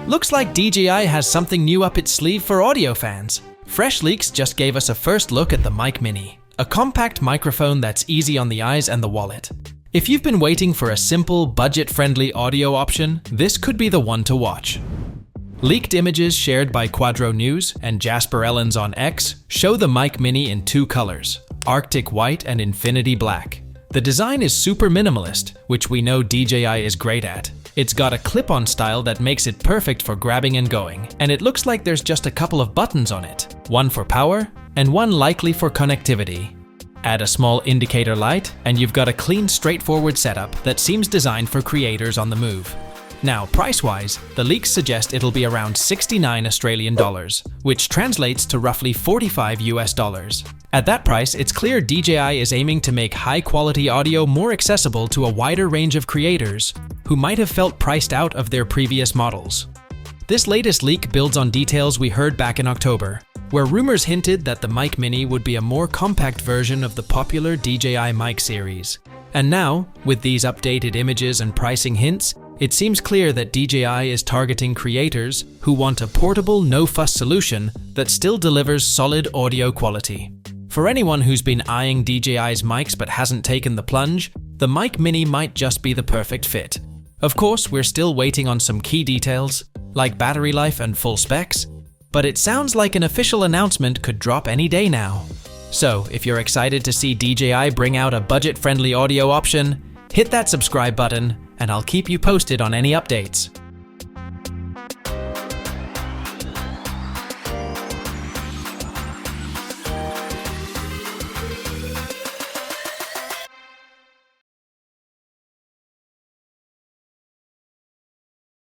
Looks like DJI has something new up its sleeve for audio fans. Fresh Leaks just gave us a first look at the Mic Mini, a compact microphone that's easy on the eyes and the wallet. If you've been waiting for a simple, budget-friendly audio option, this could be the one to watch. Leaked images shared by Quadro News and Jasper Ellens on X show the Mic Mini in two colors, Arctic White and Infinity Black. The design is super minimalist, which we know DJI is great at. It's got a clip-on style that makes it perfect for grabbing and going, and it looks like there's just a couple of buttons on it, one for power and one likely for connectivity. Add a small indicator light, and you've got a clean, straightforward setup that seems designed for creators on the move. Now, price-wise, the leaks suggest it'll be around 69 Australian dollars, which translates to roughly 45 US dollars. At that price, it's clear DJI is aiming to make high-quality audio more accessible to a wider range of creators who might have felt priced out of their previous models. This latest leak builds on details we heard back in October, where rumors hinted that the Mic Mini would be a more compact version of the popular DJI Mic series. And now, with these updated images and pricing hints, it seems clear that DJI is targeting creators who want a portable, no-fuss solution that still delivers solid audio quality. For anyone who's been eyeing DJI's mics but hasn't taken the plunge, the Mic Mini might just be the perfect fit. Of course, we're still waiting on some key details, like battery life and full specs, but it sounds like an official announcement could drop any day now. So, if you're excited to see DJI bring out a budget-friendly audio option, hit that subscribe button, and I'll keep you posted on any updates.